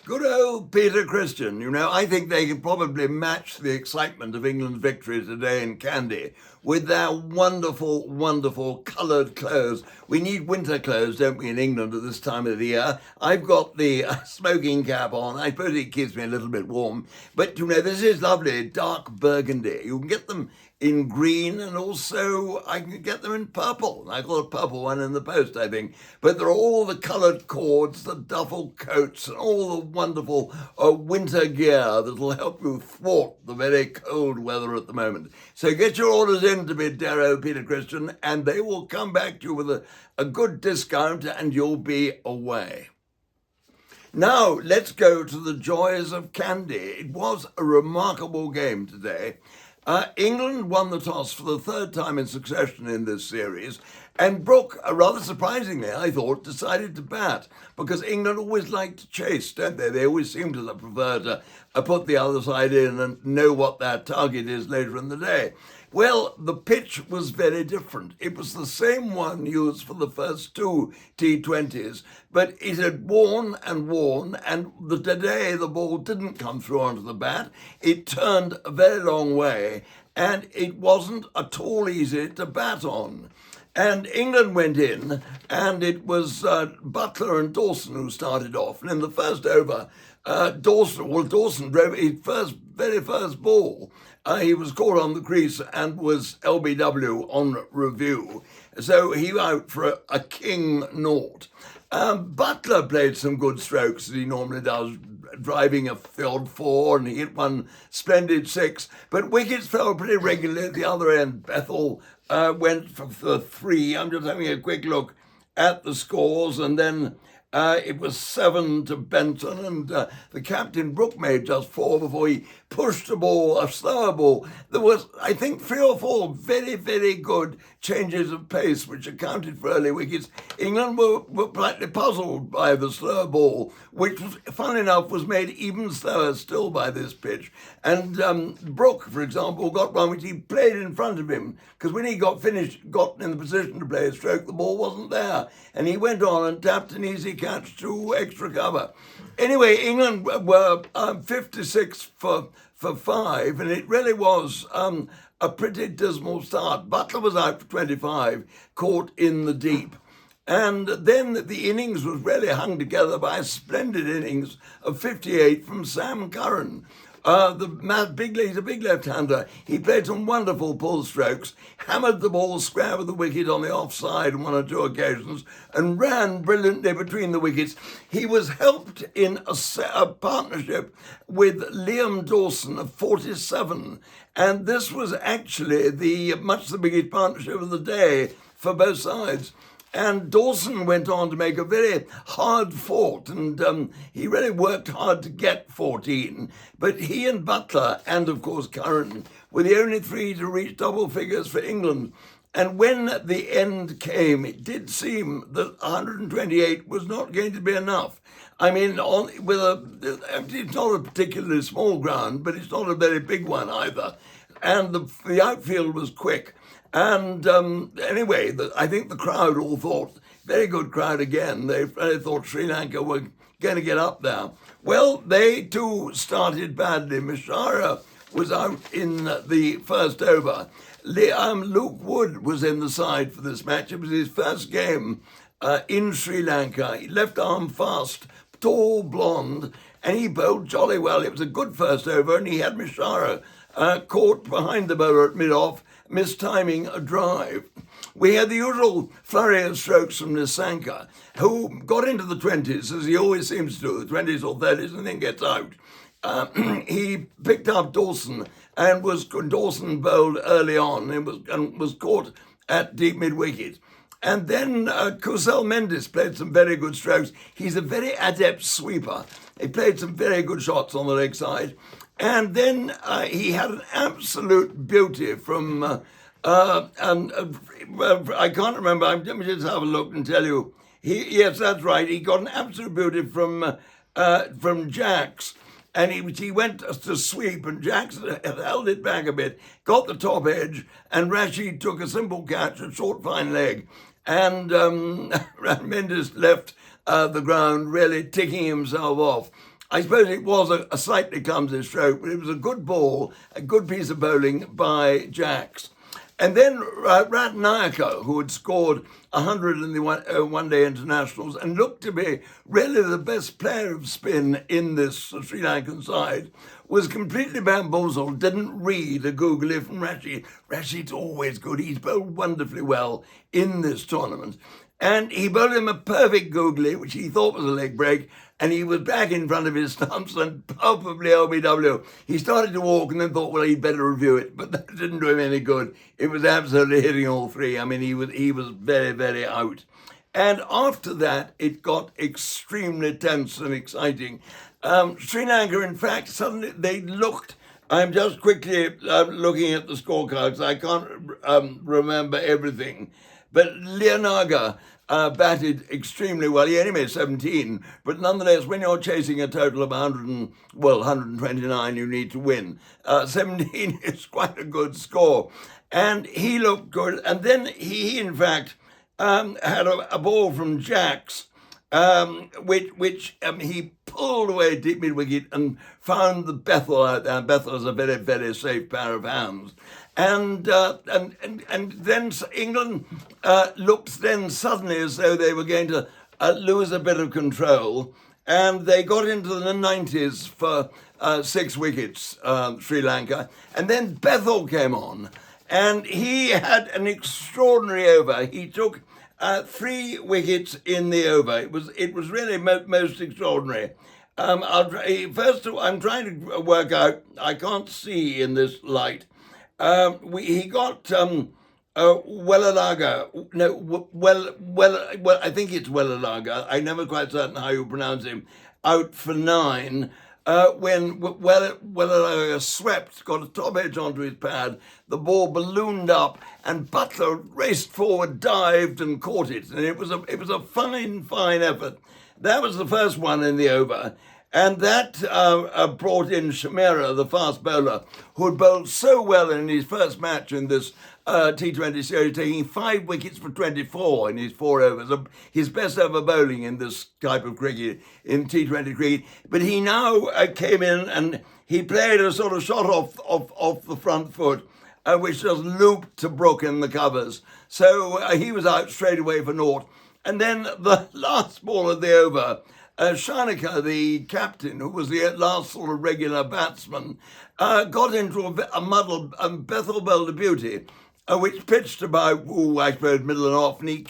Good old Peter Christian. I think they can probably match the excitement of England's victory today in Candy with their wonderful, wonderful coloured clothes. We need winter clothes, don't we, in England at this time of the year? I've got the smoking cap on. I suppose it keeps me a little bit warm. But, this is lovely, dark burgundy. You can get them in green, and also I can get them in purple. I got a purple one in the post, I think. But there are all the coloured cords, the duffel coats, and all the wonderful winter gear that will help you thwart the very cold weather at the moment. So get your orders in to be Darrow Peter Christian, and they will come back to you with a good discount, and you'll be away. Now, let's go to the joys of Candy. It was a remarkable game today. England won the toss for the third time in succession in this series, and Brooke, rather surprisingly, I thought, decided to bat, because England always like to chase, don't they? They always seem to prefer to put the other side in and know what their target is later in the day. Well, the pitch was very different. It was the same one used for the first two T20s, but it had worn, and today the ball didn't come through onto the bat. It turned a very long way, and it wasn't at all easy to bat on. And England went in, and it was Buttler and Dawson who started off. And in the first over, Dawson drove his very first ball. He was caught on the crease and was LBW on review. So he out for a king naught. Buttler played some good strokes, as he normally does, driving a field four, and he hit one splendid six. But wickets fell pretty regularly at the other end. Bethel went for three. I'm just having a quick look at the scores, and then it was 7 to Benton, and the captain, Brooke, made just 4 before he pushed the ball, a slower ball. There was, I think, 3 or 4 very, very good changes of pace, which accounted for early wickets. England were slightly puzzled by the slower ball, which, fun enough, was made even slower still by this pitch. And Brooke, for example, got one which he played in front of him, because when he got in the position to play a stroke, the ball wasn't there. And he went on and tapped an easy catch to extra cover. Anyway, England were 56 for 5, and it really was a pretty dismal start. Buttler was out for 25, caught in the deep. And then the innings was really hung together by a splendid innings of 58 from Sam Curran. He's a big left-hander. He played some wonderful pull strokes, hammered the ball square of the wicket on the offside on 1 or 2 occasions, and ran brilliantly between the wickets. He was helped in a partnership with Liam Dawson of 47, and this was actually much the biggest partnership of the day for both sides. And Dawson went on to make a very hard fought, and he really worked hard to get 14. But he and Buttler, and of course Curran, were the only 3 to reach double figures for England. And when the end came, it did seem that 128 was not going to be enough. I mean, it's not a particularly small ground, but it's not a very big one either. And the outfield was quick. And anyway, I think the crowd all thought, very good crowd again, they thought Sri Lanka were going to get up there. Well, they too started badly. Mishara was out in the first over. Luke Wood was in the side for this match. It was his first game in Sri Lanka. He left arm fast, tall, blonde, and he bowled jolly well. It was a good first over, and he had Mishara caught behind the bowler at mid-off, mistiming a drive. We had the usual flurry of strokes from Nissanka, who got into the 20s, as he always seems to do, the 20s or 30s, and then gets out. He picked up Dawson, and Dawson bowled early on and was caught at deep mid-wicket. And then Kusal Mendes played some very good strokes. He's a very adept sweeper. He played some very good shots on the leg side. And then he had an absolute beauty from, I can't remember, let me just have a look and tell you. Yes, that's right, he got an absolute beauty from Jacks. And he went to sweep, and Jacks held it back a bit, got the top edge, and Rashid took a simple catch, a short, fine leg. And Mendes left the ground really ticking himself off. I suppose it was a slightly clumsy stroke, but it was a good ball, a good piece of bowling by Jacks. And then Ratnayaka, who had scored 100 in the one-day internationals and looked to be really the best player of spin in this Sri Lankan side, was completely bamboozled, didn't read a googly from Rashid. Rashid's always good. He's bowled wonderfully well in this tournament. And he bowled him a perfect googly, which he thought was a leg break, and he was back in front of his stumps and palpably LBW. He started to walk and then thought, well, he'd better review it, but that didn't do him any good. It was absolutely hitting all three. I mean, he was very, very out. And after that, it got extremely tense and exciting. Sri Lanka, in fact, suddenly they looked. I'm just quickly looking at the scorecards. I can't remember everything. But Lianaga batted extremely well. He only made 17, but nonetheless, when you're chasing a total of 129, you need to win. 17 is quite a good score. And he looked good. And then he in fact, had a ball from Jacks, which he pulled away deep mid-wicket and found the Bethel out there. Bethel is a very, very safe pair of hands. And then England looked then suddenly as though they were going to lose a bit of control, and they got into the 90s for 6 wickets, Sri Lanka, and then Bethel came on, and he had an extraordinary over. He took 3 wickets in the over. It was really most extraordinary. First of all, I'm trying to work out. I can't see in this light. He got Wellalaga. No, well. I think it's Wellalaga. I'm never quite certain how you pronounce him. Out for 9. When Wellalaga swept, got a top edge onto his pad, the ball ballooned up, and Butler raced forward, dived, and caught it. And it was a fine effort. That was the first one in the over. And that brought in Shamira, the fast bowler, who had bowled so well in his first match in this T20 series, taking 5 wickets for 24 in his 4 overs, his best ever bowling in this type of cricket, in T20 cricket. But he now came in and he played a sort of shot off the front foot, which just looped to Brook in the covers. So he was out straight away for naught. And then the last ball of the over, Shanaka, the captain, who was the last sort of regular batsman, got into a muddle, and Bethel bowled a beauty, which pitched about, I suppose, middle and off, and he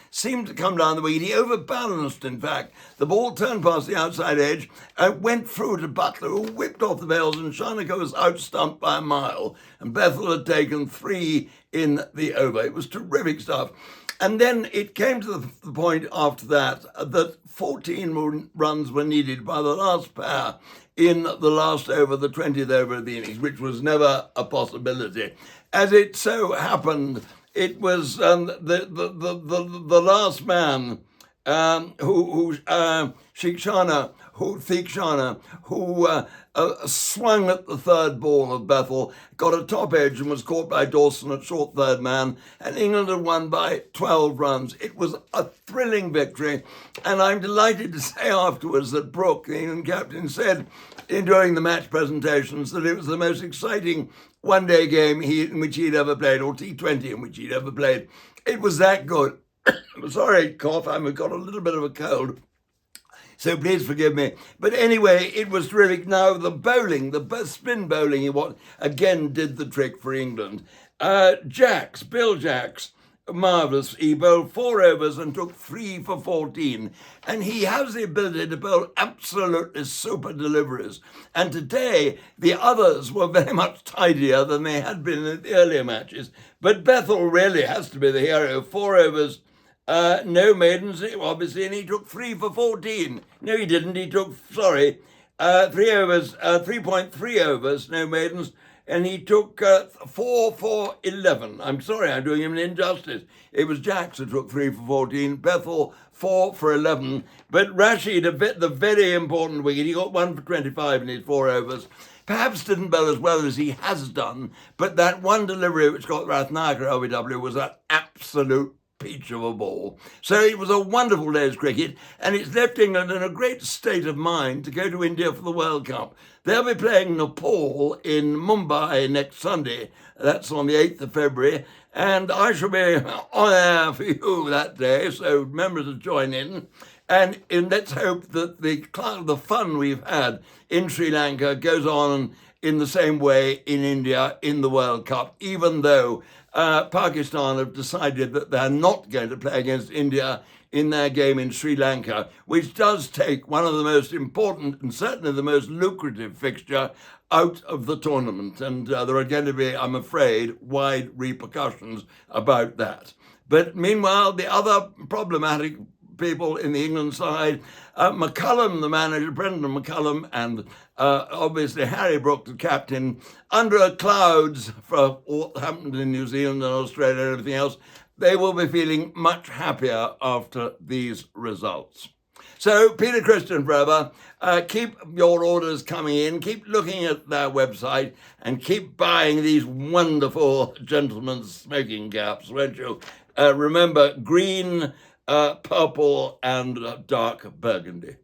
seemed to come down the wicket. He overbalanced, in fact. The ball turned past the outside edge, went through to Butler, who whipped off the bails, and Shanaka was outstumped by a mile, and Bethel had taken 3 in the over. It was terrific stuff. And then it came to the point after that 14 runs were needed by the last pair in the last over, the 20th over of the innings, which was never a possibility. As it so happened, it was the last man, Theekshana, who swung at the third ball of Bethel, got a top edge and was caught by Dawson at short third man, and England had won by 12 runs. It was a thrilling victory, and I'm delighted to say afterwards that Brook, the England captain, said during the match presentations that it was the most exciting one-day game in which he'd ever played, or T20 in which he'd ever played. It was that good. Sorry, cough, I've got a little bit of a cold, so please forgive me. But anyway, it was terrific. Now the bowling, the spin bowling, what again did the trick for England. Bill Jacks, marvellous. He bowled 4 overs and took 3 for 14. And he has the ability to bowl absolutely super deliveries. And today, the others were very much tidier than they had been in the earlier matches. But Bethel really has to be the hero. 4 overs, no maidens, obviously, and he took 3 for 14. No, he didn't. He took, 3 overs, 3.3 overs, no maidens, and he took 4 for 11. I'm sorry, I'm doing him an injustice. It was Jacks who took 3 for 14, Bethel 4 for 11. But Rashid, the very important wicket, he got 1 for 25 in his 4 overs. Perhaps didn't bowl as well as he has done, but that one delivery which got Ratnayaka LBW was an absolute peach of a ball. So it was a wonderful day's cricket, and it's left England in a great state of mind to go to India for the World Cup. They'll be playing Nepal in Mumbai next Sunday. That's on the 8th of February. And I shall be on air for you that day, so remember to join in. And let's hope that the fun we've had in Sri Lanka goes on in the same way in India in the World Cup, even though Pakistan have decided that they're not going to play against India in their game in Sri Lanka, which does take one of the most important and certainly the most lucrative fixture out of the tournament. And there are going to be, I'm afraid, wide repercussions about that. But meanwhile, the other problematic people in the England side, McCullum, the manager, Brendan McCullum, and obviously Harry Brook, the captain, under clouds for what happened in New Zealand and Australia and everything else, they will be feeling much happier after these results. So, Peter Christian forever, keep your orders coming in, keep looking at their website, and keep buying these wonderful gentlemen's smoking caps, won't you? Remember, green, purple, and dark burgundy.